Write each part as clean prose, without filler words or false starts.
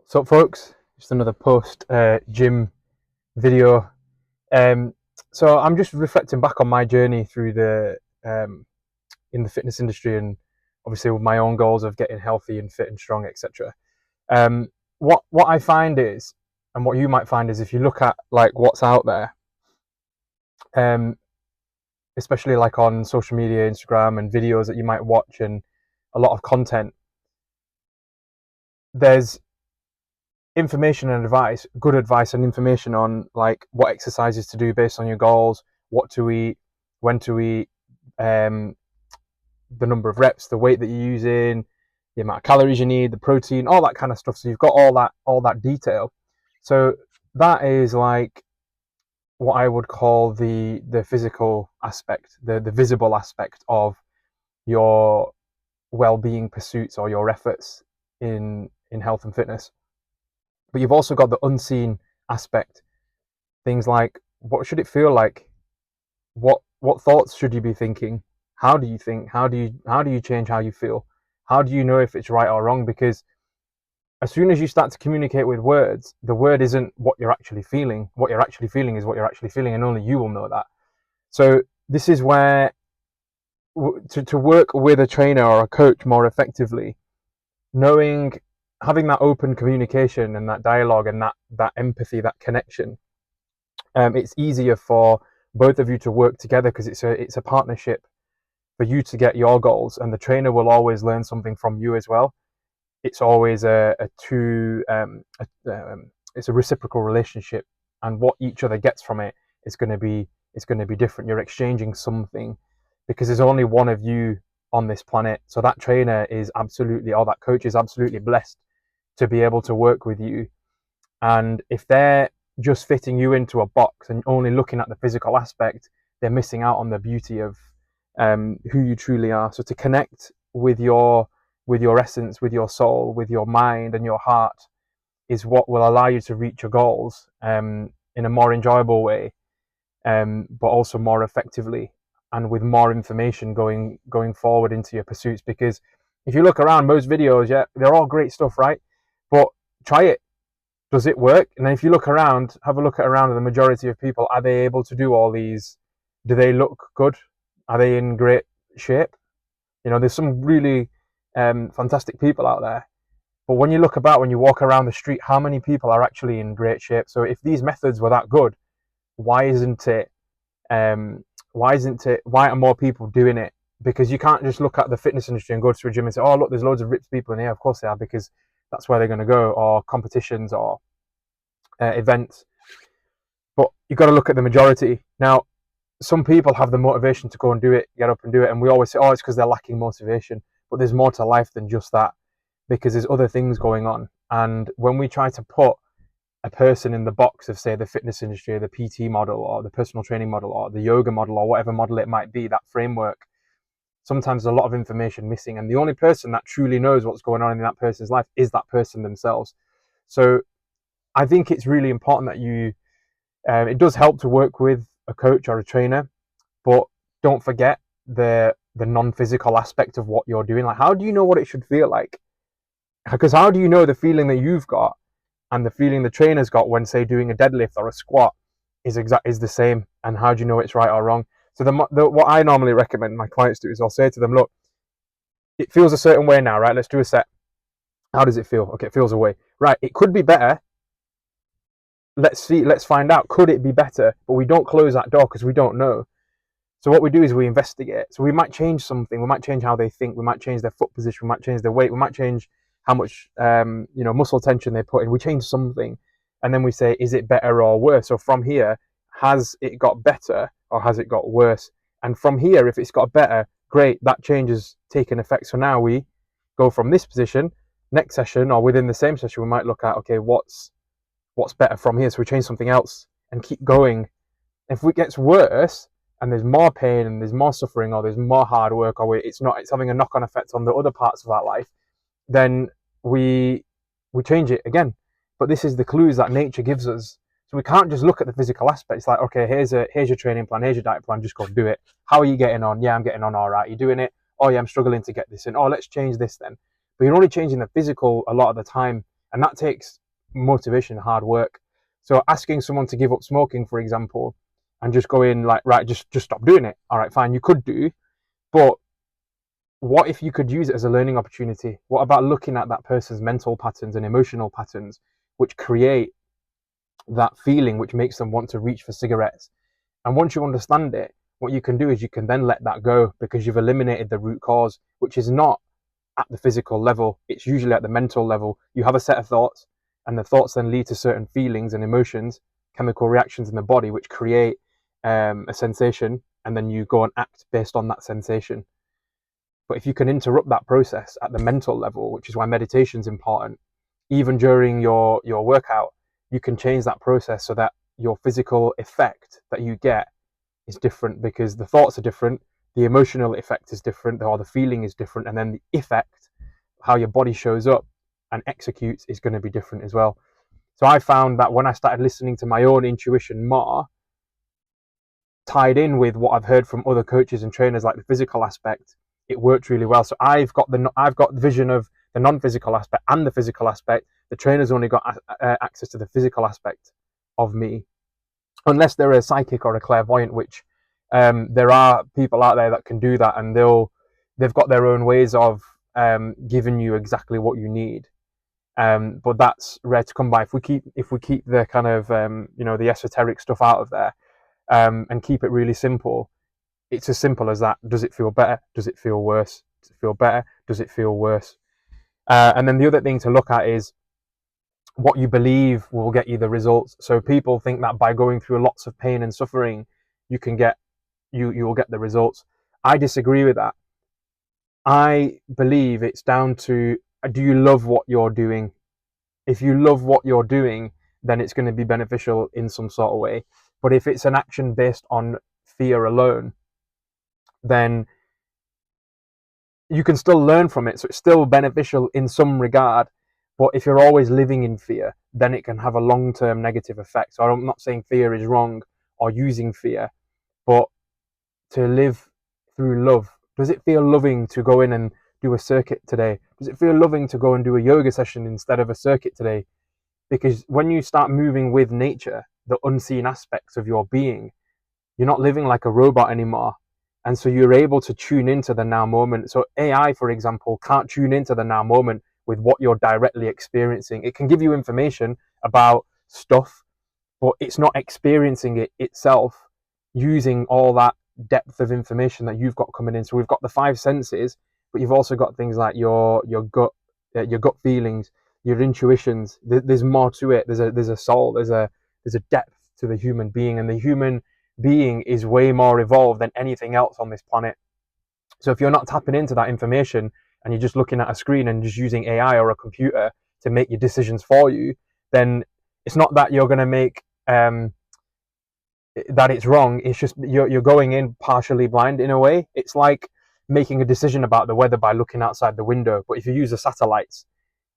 So folks, just another post gym video. Um, so I'm just reflecting back on my journey through the in the fitness industry, and obviously with my own goals of getting healthy and fit and strong, etc. Um, what I find is, and what you might find is, if you look at like what's out there, um, especially like on social media, Instagram, and videos that you might watch, and a lot of content, there's information and advice, good advice and information on like what exercises to do based on your goals, what to eat, when to eat, um, the number of reps, the weight that you're using, the amount of calories you need, the protein, all that kind of stuff. So you've got all that detail. So that is like what I would call the physical aspect, the visible aspect of your well-being pursuits or your efforts in health and fitness. But you've also got the unseen aspect. Things like, what should it feel like? What thoughts should you be thinking? How do you think? How do you change how you feel? How do you know if it's right or wrong? Because as soon as you start to communicate with words, the word isn't what you're actually feeling. What you're actually feeling is what you're actually feeling, and only you will know that. So this is where to work with a trainer or a coach more effectively, knowing, having that open communication and that dialogue and that empathy, that connection, it's easier for both of you to work together because it's a partnership for you to get your goals, and the trainer will always learn something from you as well. It's always it's a reciprocal relationship, and what each other gets from it is going to be different. You're exchanging something because there's only one of you on this planet. So that trainer is absolutely, or that coach is absolutely blessed to be able to work with you. And if they're just fitting you into a box and only looking at the physical aspect, they're missing out on the beauty of who you truly are. So to connect with your essence, with your soul, with your mind and your heart is what will allow you to reach your goals in a more enjoyable way, but also more effectively and with more information going forward into your pursuits. Because if you look around, most videos, yeah, they're all great stuff, right? But try it. Does it work? And then if you look around, have a look at around the majority of people, are they able to do all these? Do they look good? Are they in great shape? There's some really fantastic people out there. But when you look about, when you walk around the street, how many people are actually in great shape? So if these methods were that good, why isn't it? Why aren't more people doing it? Because you can't just look at the fitness industry and go to a gym and say, "Oh, look, there's loads of ripped people in here." Of course they are, because that's where they're going to go, or competitions or events. But you've got to look at the majority. Now, some people have the motivation to go and do it, get up and do it, and we always say, "Oh, it's because they're lacking motivation." But there's more to life than just that, because there's other things going on. And when we try to put a person in the box of, say, the fitness industry, or the PT model, or the personal training model, or the yoga model, or whatever model it might be, that framework, sometimes there's a lot of information missing. And the only person that truly knows what's going on in that person's life is that person themselves. So I think it's really important that it does help to work with a coach or a trainer, but don't forget the non-physical aspect of what you're doing. Like, how do you know what it should feel like? Because how do you know the feeling that you've got and the feeling the trainer's got when, say, doing a deadlift or a squat is the same? And how do you know it's right or wrong? So what I normally recommend my clients do is I'll say to them, look, it feels a certain way now, right? Let's do a set. How does it feel? Okay, it feels away. Right, it could be better. Let's see, let's find out. Could it be better? But we don't close that door because we don't know. So what we do is we investigate. So we might change something. We might change how they think. We might change their foot position. We might change their weight. We might change how much muscle tension they put in. We change something, and then we say, is it better or worse? So from here, has it got better or has it got worse? And from here, if it's got better, great, that change has taken effect. So now we go from this position. Next session, or within the same session, we might look at, okay, what's better from here? So we change something else and keep going. If it gets worse and there's more pain and there's more suffering, or there's more hard work, or it's having a knock-on effect on the other parts of our life, then we change it again. But this is the clues that nature gives us. So we can't just look at the physical aspects like, okay, here's your training plan, here's your diet plan, just go do it. How are you getting on? Yeah, I'm getting on all right. You're doing it? Oh yeah, I'm struggling to get this in. Oh, let's change this then. But you're only changing the physical a lot of the time, And that takes motivation, hard work. So asking someone to give up smoking, for example, and just going like, right, just stop doing it. All right, fine, you could do, but what if you could use it as a learning opportunity? What about looking at that person's mental patterns and emotional patterns, which create that feeling, which makes them want to reach for cigarettes? And once you understand it, what you can do is you can then let that go, because you've eliminated the root cause, which is not at the physical level. It's usually at the mental level. You have a set of thoughts, and the thoughts then lead to certain feelings and emotions, chemical reactions in the body, which create a sensation, and then you go and act based on that sensation. But if you can interrupt that process at the mental level, which is why meditation is important, even during your workout, you can change that process so that your physical effect that you get is different, because the thoughts are different, the emotional effect is different, or the feeling is different, and then the effect, how your body shows up and executes, is going to be different as well. So I found that when I started listening to my own intuition more, tied in with what I've heard from other coaches and trainers, like the physical aspect, it worked really well. So I've got the vision of the non-physical aspect and the physical aspect. The trainer's only got access to the physical aspect of me, unless they're a psychic or a clairvoyant, which there are people out there that can do that, and they've got their own ways of giving you exactly what you need. But that's rare to come by. If we keep the kind of the esoteric stuff out of there, and keep it really simple, it's as simple as that. Does it feel better? Does it feel worse? Does it feel better? Does it feel worse? And then the other thing to look at is what you believe will get you the results. So people think that by going through lots of pain and suffering, you will get the results. I disagree with that. I believe it's down to, do you love what you're doing? If you love what you're doing, then it's going to be beneficial in some sort of way. But if it's an action based on fear alone, then you can still learn from it. So it's still beneficial in some regard. But if you're always living in fear, then it can have a long-term negative effect. So I'm not saying fear is wrong or using fear, but to live through love. Does it feel loving to go in and do a circuit today? Does it feel loving to go and do a yoga session instead of a circuit today? Because when you start moving with nature, the unseen aspects of your being, you're not living like a robot anymore. And so you're able to tune into the now moment. So AI, for example, can't tune into the now moment with what you're directly experiencing. It can give you information about stuff, but it's not experiencing it itself using all that depth of information that you've got coming in. So we've got the five senses, but you've also got things like your gut feelings, your intuitions. There's more to it. There's a soul. There's a depth to the human being, and the human being is way more evolved than anything else on this planet. So if you're not tapping into that information and you're just looking at a screen and just using AI or a computer to make your decisions for you, then it's not that you're going to make that it's wrong. It's just you're going in partially blind in a way. It's like making a decision about the weather by looking outside the window. But if you use the satellites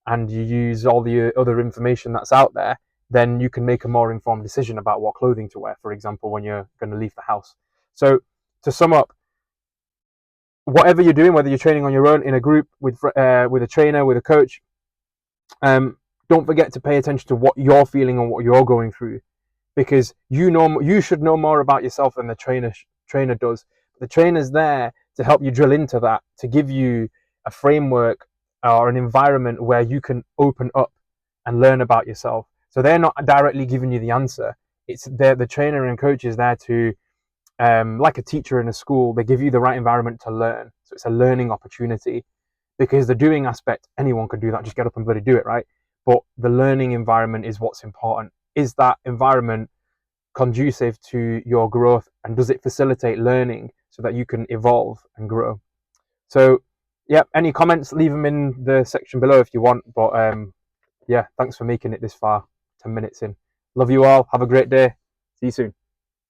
and you use all the other information that's out there, then you can make a more informed decision about what clothing to wear, for example, when you're going to leave the house. So to sum up, whatever you're doing, whether you're training on your own, in a group, with a trainer, with a coach, don't forget to pay attention to what you're feeling and what you're going through, because you should know more about yourself than the trainer does. The trainer's there to help you drill into that, to give you a framework or an environment where you can open up and learn about yourself. So they're not directly giving you the answer. It's the trainer and coach is there to, like a teacher in a school, they give you the right environment to learn. So it's a learning opportunity, because the doing aspect, anyone could do that, just get up and bloody do it, right? But the learning environment is what's important. Is that environment conducive to your growth, and does it facilitate learning so that you can evolve and grow? So yeah, any comments, leave them in the section below if you want. But yeah, thanks for making it this far, 10 minutes in. Love you all. Have a great day. See you soon.